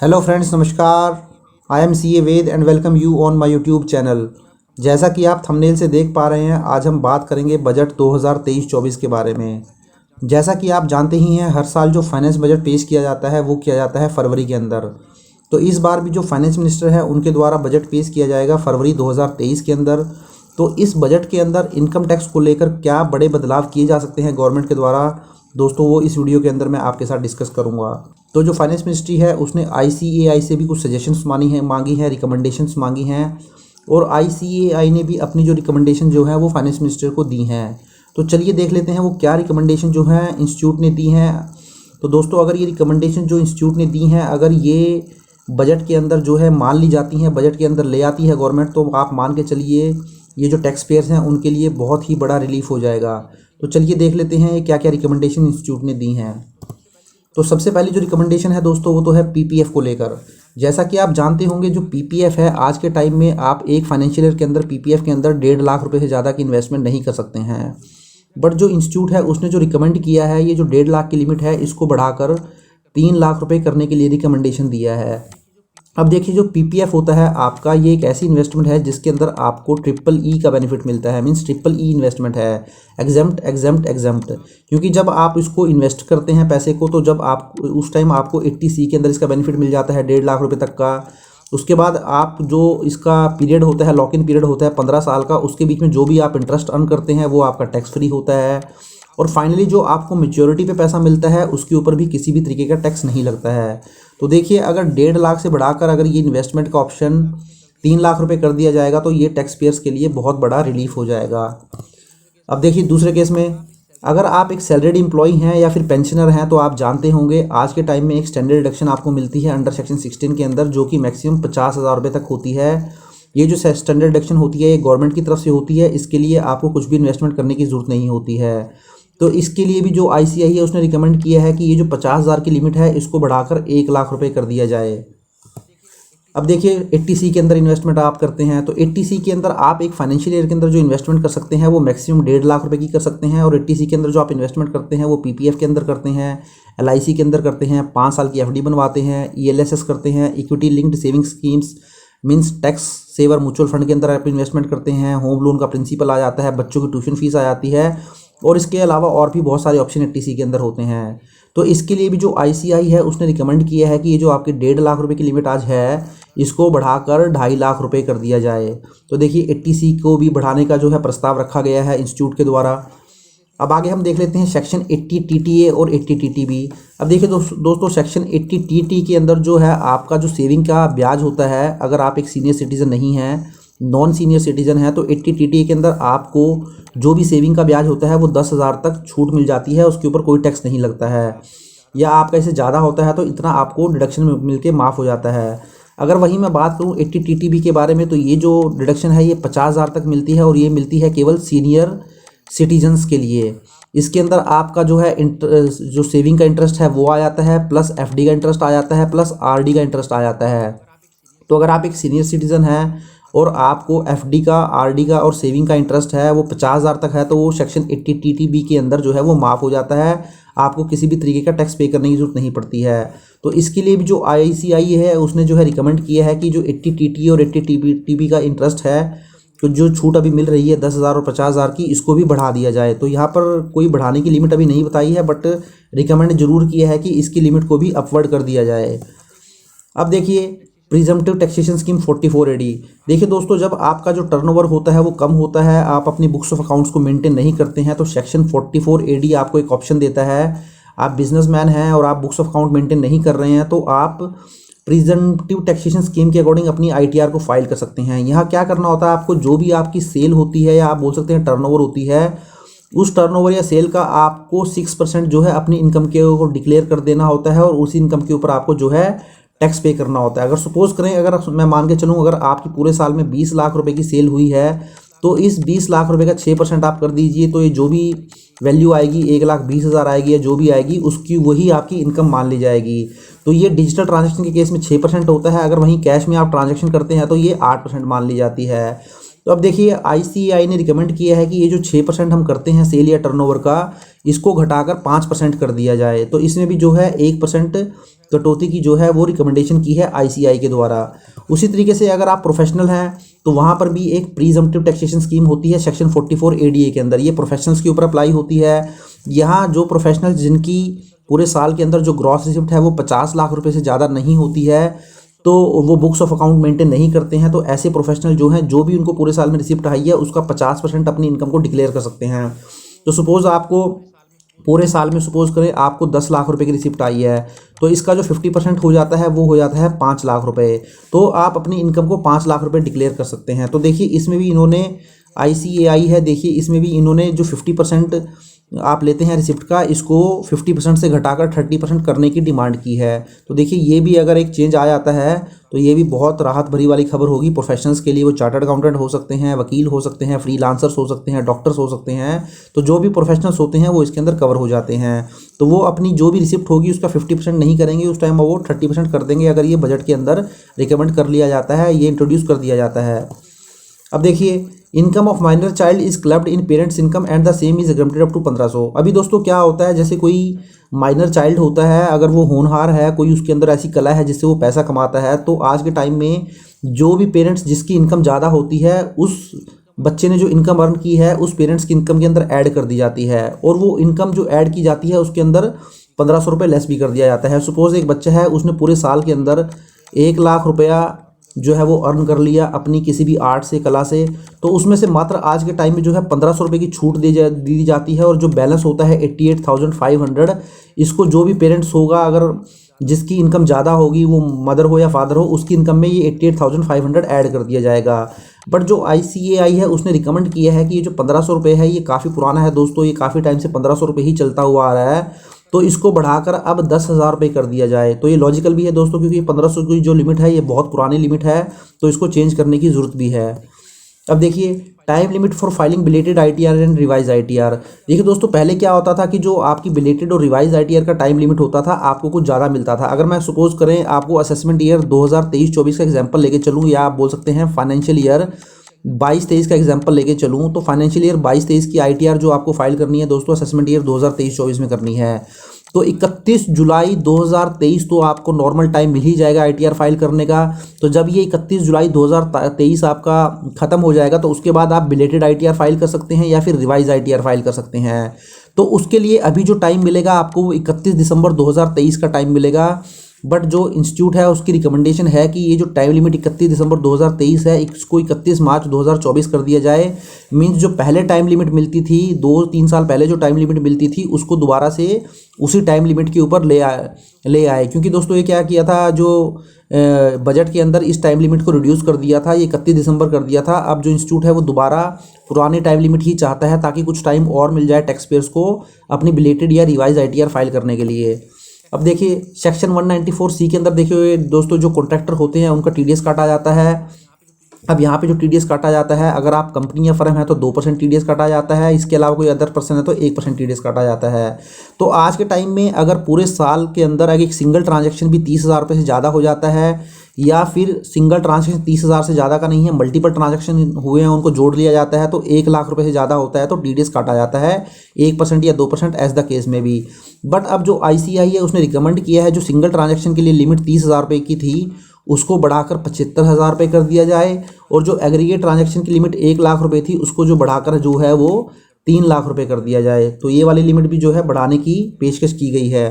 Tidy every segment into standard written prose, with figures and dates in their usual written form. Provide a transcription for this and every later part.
Hello friends, नमस्कार। I am C A Ved and welcome you on my YouTube channel. जैसा कि आप thumbnail से देख पा रहे हैं, आज हम बात करेंगे बजट 2023-24 के बारे में। जैसा कि आप जानते ही हैं, हर साल जो फाइनेंस बजट पेश किया जाता है वो किया जाता है फरवरी के अंदर। तो इस बार भी जो फाइनेंस मिनिस्टर है उनके द्वारा बजट पेश किया जाएगा फरवरी 2023 के अंदर। तो इस बजट के अंदर इनकम टैक्स को लेकर क्या बड़े बदलाव किए जा सकते हैं गवर्नमेंट के द्वारा, दोस्तों वो इस वीडियो के अंदर मैं आपके साथ डिस्कस करूंगा। तो जो फाइनेंस मिनिस्ट्री है उसने ICAI से भी कुछ सजेशंस मांगी हैं, रिकमेंडेशंस मांगी हैं, और ICAI ने भी अपनी जो रिकमेंडेशन जो है वो फाइनेंस मिनिस्टर को दी हैं। तो चलिए देख लेते हैं वो क्या रिकमेंडेशन जो है इंस्टीट्यूट ने दी हैं। तो दोस्तों, अगर ये रिकमेंडेशन जो इंस्टीट्यूट ने दी हैं, अगर ये बजट के अंदर जो है मान ली जाती हैं, बजट के अंदर ले आती है गवर्नमेंट, तो आप मान के चलिए ये जो टैक्स पेयर्स हैं उनके लिए बहुत ही बड़ा रिलीफ हो जाएगा। तो चलिए देख लेते हैं क्या क्या रिकमेंडेशन इंस्टीट्यूट ने दी हैं। तो सबसे पहली जो रिकमेंडेशन है दोस्तों वो तो है PPF को लेकर। जैसा कि आप जानते होंगे, जो PPF है आज के टाइम में आप एक फाइनेंशियल ईयर के अंदर PPF के अंदर 1.5 लाख रुपए से ज़्यादा की इन्वेस्टमेंट नहीं कर सकते हैं। बट जो इंस्टीट्यूट है उसने जो रिकमेंड किया है, ये जो 1.5 लाख की लिमिट है इसको बढ़ाकर 3 लाख रुपए करने के लिए रिकमेंडेशन दिया है। अब देखिए, जो PPF होता है आपका, ये एक ऐसी इन्वेस्टमेंट है जिसके अंदर आपको EEE का बेनिफिट मिलता है। मीन्स EEE इन्वेस्टमेंट है, एग्जम्प्ट एग्जम्प्ट एग्जम्प्ट। क्योंकि जब आप इसको इन्वेस्ट करते हैं पैसे को, तो जब आप उस टाइम आपको 80C के अंदर इसका बेनिफिट मिल जाता है 1.5 लाख रुपए तक का। उसके बाद आप जो इसका पीरियड होता है, लॉक इन पीरियड होता है 15 साल का, उसके बीच में जो भी आप इंटरेस्ट अर्न करते हैं वो आपका टैक्स फ्री होता है। और फाइनली जो आपको मैच्योरिटी पे पैसा मिलता है उसके ऊपर भी किसी भी तरीके का टैक्स नहीं लगता है। तो देखिए, अगर 1.5 लाख से बढ़ाकर अगर ये इन्वेस्टमेंट का ऑप्शन 3 लाख रुपए कर दिया जाएगा तो ये टैक्स पेयर्स के लिए बहुत बड़ा रिलीफ हो जाएगा। अब देखिए, दूसरे केस में अगर आप एक सैलरीड एम्प्लॉई हैं या फिर पेंशनर हैं, तो आप जानते होंगे आज के टाइम में एक स्टैंडर्ड डिडक्शन आपको मिलती है अंडर सेक्शन 16 के अंदर, जो कि मैक्सिमम 50,000 रुपये तक होती है। ये जो स्टैंडर्ड डिडक्शन होती है ये गवर्नमेंट की तरफ से होती है, इसके लिए आपको कुछ भी इन्वेस्टमेंट करने की ज़रूरत नहीं होती है। तो इसके लिए भी जो ICAI है उसने रिकमेंड किया है कि ये जो 50,000 की लिमिट है इसको बढ़ाकर 1 लाख रुपए कर दिया जाए। अब देखिए, 80C के अंदर इन्वेस्टमेंट आप करते हैं तो 80C के अंदर आप एक फाइनेंशियल ईयर के अंदर जो इन्वेस्टमेंट कर सकते हैं वो मैक्सिमम 1.5 लाख रुपए की कर सकते हैं। और 80C के अंदर जो आप इन्वेस्टमेंट करते हैं वो PPF के अंदर करते हैं, LIC के अंदर करते हैं, 5 साल की FD बनवाते हैं, ELSS करते हैं, equity linked saving schemes means tax saver mutual fund के अंदर आप इन्वेस्टमेंट करते हैं, होम लोन का प्रिंसिपल आ जाता है, बच्चों की ट्यूशन फीस आ जाती है, और इसके अलावा और भी बहुत सारे ऑप्शन 80C के अंदर होते हैं। तो इसके लिए भी जो ICAI है उसने रिकमेंड किया है कि ये जो आपकी 1.5 लाख रुपए की लिमिट आज है इसको बढ़ाकर 2.5 लाख रुपए कर दिया जाए। तो देखिए, 80C को भी बढ़ाने का जो है प्रस्ताव रखा गया है इंस्टीट्यूट के द्वारा। अब आगे हम देख लेते हैं सेक्शन 80 TTA और 80 TTB। अब देखिए दोस्तों, सेक्शन 80 TT के अंदर जो है आपका जो सेविंग का ब्याज होता है, अगर आप एक सीनियर सिटीजन नहीं हैं, नॉन सीनियर सिटीजन है, तो 80 TTA के अंदर आपको जो भी सेविंग का ब्याज होता है वो 10,000 तक छूट मिल जाती है, उसके ऊपर कोई टैक्स नहीं लगता है। या आपका इससे ज़्यादा होता है तो इतना आपको डिडक्शन मिल के माफ़ हो जाता है। अगर वहीं मैं बात करूँ 80 TTB के बारे में, तो ये जो डिडक्शन है ये 50,000 तक मिलती है, और ये मिलती है केवल सीनियर सिटीजन्स के लिए। इसके अंदर आपका जो है जो सेविंग का इंटरेस्ट है वो आ जाता है, प्लस FD का इंटरेस्ट आ जाता है, प्लस RD का इंटरेस्ट आ जाता है। तो अगर आप एक सीनियर सिटीज़न हैं और आपको FD का, RD का और सेविंग का इंटरेस्ट है वो 50,000 तक है, तो वो सेक्शन 80 TTB के अंदर जो है वो माफ़ हो जाता है, आपको किसी भी तरीके का टैक्स पे करने की जरूरत नहीं पड़ती है। तो इसके लिए भी जो ICAI है उसने जो है रिकमेंड किया है कि जो 80 TTA और 80 TB का इंटरेस्ट है, तो जो छूट अभी मिल रही है 10,000 और 50,000 की, इसको भी बढ़ा दिया जाए। तो यहाँ पर कोई बढ़ाने की लिमिट अभी नहीं बताई है, बट रिकमेंड जरूर किया है कि इसकी लिमिट को भी अपवर्ड कर दिया जाए। अब देखिए, प्रिजम्पटिव टैक्सेशन स्कीम 44AD। देखिए दोस्तों, जब आपका जो टर्नओवर होता है वो कम होता है, आप अपनी बुक्स ऑफ अकाउंट्स को मेंटेन नहीं करते हैं, तो सेक्शन 44AD आपको एक ऑप्शन देता है। आप बिजनेसमैन हैं और आप बुक्स ऑफ अकाउंट मेंटेन नहीं कर रहे हैं, तो आप प्रिजम्पटिव टैक्सेशन स्कीम के अकॉर्डिंग अपनी ITR को फाइल कर सकते हैं। यहाँ क्या करना होता है आपको, जो भी आपकी सेल होती है या आप बोल सकते हैं टर्नओवर होती है, उस टर्नओवर या सेल का आपको 6% जो है अपनी इनकम के ऊपर डिक्लेयर कर देना होता है, और उसी इनकम के ऊपर आपको जो है टैक्स पे करना होता है। अगर सपोज करें, अगर मैं मान के चलूँ, अगर आपकी पूरे साल में 20 लाख रुपए की सेल हुई है, तो इस 20 लाख रुपए का 6% आप कर दीजिए, तो ये जो भी वैल्यू आएगी 1,20,000 आएगी या जो भी आएगी, उसकी वही आपकी इनकम मान ली जाएगी। तो ये डिजिटल ट्रांजैक्शन के केस में 6% होता है, अगर वहीं कैश में आप ट्रांजैक्शन करते हैं तो ये 8% मान ली जाती है। तो अब देखिए ICAI ने रिकमेंड किया है कि ये जो 6% हम करते हैं सेल या टर्नओवर का, इसको घटाकर 5% कर दिया जाए। तो इसमें भी जो है 1% कटौती की जो है वो रिकमेंडेशन की है ICAI के द्वारा। उसी तरीके से अगर आप प्रोफेशनल हैं तो वहाँ पर भी एक प्रीजम्पटिव टैक्सेशन स्कीम होती है सेक्शन 44 ADA के अंदर, ये प्रोफेशनल्स के ऊपर अप्लाई होती है। यहाँ जो प्रोफेशनल जिनकी पूरे साल के अंदर जो ग्रॉस रिसिप्ट है वो 50 लाख रुपए से ज़्यादा नहीं होती है, तो वो बुक्स ऑफ अकाउंट मेंटेन नहीं करते हैं, तो ऐसे प्रोफेशनल जो हैं, जो भी उनको पूरे साल में रिसिप्ट आई है उसका 50% अपनी इनकम को डिक्लेयर कर सकते हैं। तो सपोज़ आपको पूरे साल में सपोज करें आपको 10 लाख रुपए की रिसिप्ट आई है, तो इसका जो 50% हो जाता है वो हो जाता है 5 लाख रुपए। तो आप अपनी इनकम को 5 लाख रुपए डिक्लेयर कर सकते हैं। तो देखिए इसमें भी इन्होंने ICAI है, देखिए इसमें भी इन्होंने जो 50% आप लेते हैं रिसिप्ट का, इसको 50% से घटाकर 30% करने की डिमांड की है। तो देखिए ये भी अगर एक चेंज आ जाता है तो ये भी बहुत राहत भरी वाली खबर होगी प्रोफेशनल्स के लिए। वो चार्टर्ड अकाउंटेंट हो सकते हैं, वकील हो सकते हैं, फ्रीलांसर्स हो सकते हैं, डॉक्टर्स हो सकते हैं, तो जो भी प्रोफेशनल्स होते हैं वो इसके अंदर कवर हो जाते हैं। तो वो अपनी जो भी रिसिप्ट होगी उसका 50% नहीं करेंगे, उस टाइम वो 30% कर देंगे, अगर ये बजट के अंदर रिकमेंड कर लिया जाता है, ये इंट्रोड्यूस कर दिया जाता है। अब देखिए income of minor child is clubbed in parents income and the same is exempted up to 1500। अभी दोस्तों क्या होता है, जैसे कोई माइनर चाइल्ड होता है, अगर वो होनहार है, कोई उसके अंदर ऐसी कला है जिससे वो पैसा कमाता है, तो आज के टाइम में जो भी पेरेंट्स जिसकी इनकम ज़्यादा होती है, उस बच्चे ने जो इनकम अर्न की है उस पेरेंट्स की इनकम के अंदर ऐड कर दी जाती है, और वो इनकम जो ऐड की जाती है उसके अंदर 1500 रुपये लेस भी कर दिया जाता है। सपोज़ एक बच्चा है, उसने पूरे साल के अंदर 1 लाख रुपया जो है वो अर्न कर लिया अपनी किसी भी आर्ट से, कला से, तो उसमें से मात्र आज के टाइम में जो है 1500 रुपये की छूट दी जाती है, और जो बैलेंस होता है 88,500, इसको जो भी पेरेंट्स होगा, अगर जिसकी इनकम ज़्यादा होगी, वो मदर हो या फादर हो, उसकी इनकम में ये 88,500 ऐड कर दिया जाएगा। बट जो ICAI है उसने रिकमेंड किया है कि ये जो 1500 रुपये है ये काफ़ी पुराना है दोस्तों, ये काफ़ी टाइम से 1500 रुपये ही चलता हुआ आ रहा है, तो इसको बढ़ाकर अब 10,000 रुपये कर दिया जाए। तो ये लॉजिकल भी है दोस्तों, क्योंकि 1500 की जो लिमिट है ये बहुत पुरानी लिमिट है, तो इसको चेंज करने की ज़रूरत भी है। अब देखिए time limit for filing belated ITR and revise ITR। देखिए दोस्तों पहले क्या होता था कि जो आपकी बिलेटेड और रिवाइज ITR का टाइम लिमिट होता था आपको कुछ ज़्यादा मिलता था। अगर मैं सपोज करें आपको असेसमेंट ईयर 2023-24 का एग्जाम्पल लेके चलूँ, या आप बोल सकते हैं फाइनेंशियल ईयर 22-23 का एग्जाम्पल लेके चलूँ, तो फाइनेंशियल ईयर 22-23 की ITR जो आपको फाइल करनी है दोस्तों, असेसमेंट ईयर 2023-24 में करनी है, तो 31 जुलाई 2023 तो आपको नॉर्मल टाइम मिल ही जाएगा ITR फाइल करने का। तो जब ये 31 जुलाई 2023 आपका ख़त्म हो जाएगा, तो उसके बाद आप बिलेटेड ITR फाइल कर सकते हैं या फिर रिवाइज ITR फाइल कर सकते हैं। तो उसके लिए अभी जो टाइम मिलेगा आपको वो 31 दिसंबर 2023 का टाइम मिलेगा। बट जो इंस्टीट्यूट है उसकी रिकमेंडेशन है कि ये जो टाइम लिमिट 31 दिसंबर 2023 है, इसको 31 मार्च 2024 कर दिया जाए। मींस जो पहले टाइम लिमिट मिलती थी, 2-3 साल पहले जो टाइम लिमिट मिलती थी, उसको दोबारा से उसी टाइम लिमिट के ऊपर ले आए। क्योंकि दोस्तों ये क्या किया था, जो बजट के अंदर इस टाइम लिमिट को रिड्यूस कर दिया था, ये 31 दिसंबर कर दिया था। अब जो इंस्टीट्यूट है वो दोबारा पुराने टाइम लिमिट ही चाहता है, ताकि कुछ टाइम और मिल जाए टैक्स पेयर्स को अपनी बिलेटेड या रिवाइज ITR फाइल करने के लिए। अब देखिए सेक्शन 194C के अंदर देखिए दोस्तों, जो कॉन्ट्रैक्टर होते हैं उनका TDS काटा जाता है। अब यहाँ पे जो TDS काटा जाता है, अगर आप कंपनी या फर्म है तो 2% TDS काटा जाता है, इसके अलावा कोई अदर पर्सन है तो 1% TDS काटा जाता है। तो आज के टाइम में अगर पूरे साल के अंदर अगर एक सिंगल ट्रांजैक्शन भी 30,000 रुपये से ज़्यादा हो जाता है, या फिर सिंगल ट्रांजैक्शन 30,000 से ज़्यादा का नहीं है, मल्टीपल ट्रांजैक्शन हुए हैं उनको जोड़ लिया जाता है, तो 1 लाख रुपये से ज़्यादा होता है तो TDS काटा जाता है 1% या 2% एज द केस में भी। बट अब जो ICAI है उसने रिकमेंड किया है, जो सिंगल ट्रांजैक्शन के लिए लिमिट 30,000 रुपये की थी उसको बढ़ाकर 75,000 रुपये कर दिया जाए, और जो एग्रीगेट ट्रांजैक्शन की लिमिट 1 लाख रुपये थी उसको जो बढ़ाकर जो है वो 3 लाख रुपये कर दिया जाए। तो ये वाली लिमिट भी जो है बढ़ाने की पेशकश की गई है।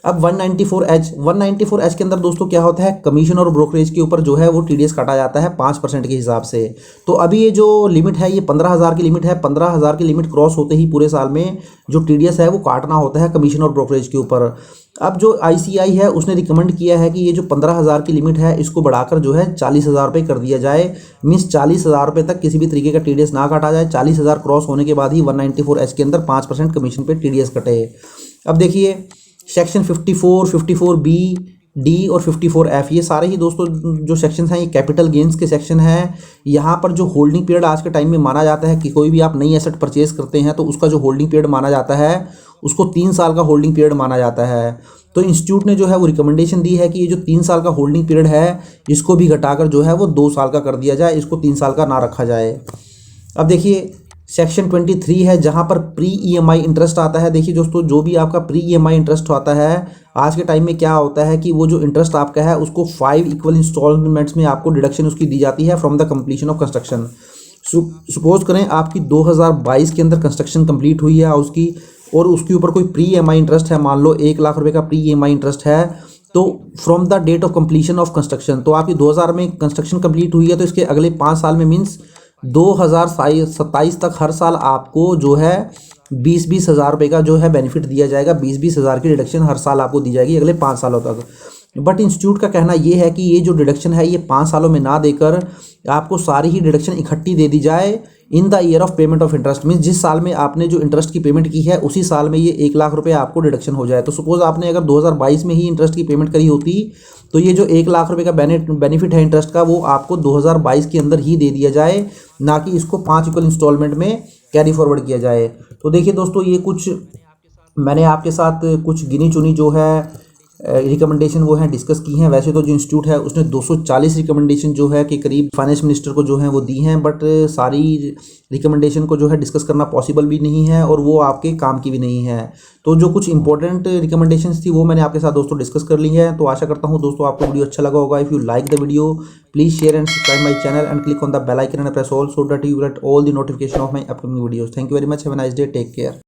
अब 194H के अंदर दोस्तों क्या होता है, कमीशन और ब्रोकरेज के ऊपर जो है वो TDS काटा जाता है 5% के हिसाब से। तो अभी ये जो लिमिट है ये 15,000 की लिमिट है। 15,000 की लिमिट क्रॉस होते ही पूरे साल में जो TDS है वो काटना होता है कमीशन और ब्रोकरेज के ऊपर। अब जो ICAI है उसने रिकमेंड किया है कि ये जो 15,000 की लिमिट है इसको बढ़ाकर जो है 40,000 रुपये कर दिया जाए। मीन्स 40,000 रुपये तक किसी भी तरीके का TDS ना काटा जाए। 40,000 क्रॉस होने के बाद ही 194H के अंदर 5% कमीशन पे TDS कटे। अब देखिए सेक्शन 54, 54B, D और 54F, ये सारे ही दोस्तों जो सेक्शंस हैं ये कैपिटल गेंस के सेक्शन हैं। यहाँ पर जो होल्डिंग पीरियड आज के टाइम में माना जाता है कि कोई भी आप नई एसेट परचेज करते हैं तो उसका जो होल्डिंग पीरियड माना जाता है उसको 3 साल का होल्डिंग पीरियड माना जाता है। तो इंस्टीट्यूट ने जो है वो रिकमेंडेशन दी है कि ये जो 3 साल का होल्डिंग पीरियड है इसको भी घटाकर जो है वो 2 साल का कर दिया जाए, इसको 3 साल का ना रखा जाए। अब देखिए सेक्शन 23 है जहाँ पर प्री ईएमआई इंटरेस्ट आता है। देखिए दोस्तों, जो भी आपका प्री ईएमआई इंटरेस्ट होता है आज के टाइम में क्या होता है कि वो जो इंटरेस्ट आपका है उसको 5 इक्वल इंस्टॉलमेंट्स में आपको डिडक्शन उसकी दी जाती है from the completion of construction. Suppose करें आपकी 2022 के अंदर कंस्ट्रक्शन कंप्लीट हुई है उसकी, और उसके ऊपर कोई प्री ईएमआई इंटरेस्ट है, मान लो 1 लाख रुपए का प्री ईएमआई इंटरेस्ट है, तो from the date of completion of construction, तो आपकी 2000 में कंस्ट्रक्शन कंप्लीट हुई है तो इसके अगले 5 साल में मीन्स 2027 तक हर साल आपको जो है 20-20 हज़ार रुपये का जो है बेनिफिट दिया जाएगा। 20-20 हज़ार की डिडक्शन हर साल आपको दी जाएगी अगले 5 सालों तक। बट इंस्टीट्यूट का कहना ये है कि ये जो डिडक्शन है ये 5 सालों में ना देकर आपको सारी ही डिडक्शन इकट्ठी दे दी जाए in the year of payment of interest. Means जिस साल में आपने जो इंटरेस्ट की पेमेंट की है उसी साल में ये 1 लाख रुपए आपको डिडक्शन हो जाए। तो सपोज आपने अगर 2022 में ही इंटरेस्ट की पेमेंट करी होती तो ये जो 1 लाख रुपए का बेनिफिट है इंटरेस्ट का वो आपको 2022 के अंदर ही दे दिया जाए, ना कि इसको 5 इक्वल इंस्टॉलमेंट में कैरी फॉरवर्ड किया जाए। तो देखिए दोस्तों, ये कुछ मैंने आपके साथ कुछ गिनी चुनी जो है रिकमेंडेशन वो हैं डिस्कस की हैं। वैसे तो जो इंस्टीट्यूट है उसने 240 रिकमेंडेशन जो है कि करीब फाइनेंस मिनिस्टर को जो है वो दी हैं, बट सारी रिकमेंडेशन को जो है डिस्कस करना पॉसिबल भी नहीं है और वो आपके काम की भी नहीं है। तो जो कुछ इंपॉर्टेंट रिकमेंडेशंस थी वो मैंने आपके साथ दोस्तों डिस्कस कर ली है। तो आशा करता हूँ दोस्तों आपको वीडियो अच्छा लगा होगा। If you like the video please share and subscribe my channel and click on the bell icon and press all so that you get all the notification of my upcoming videos. Thank you very much, have a nice day, take care.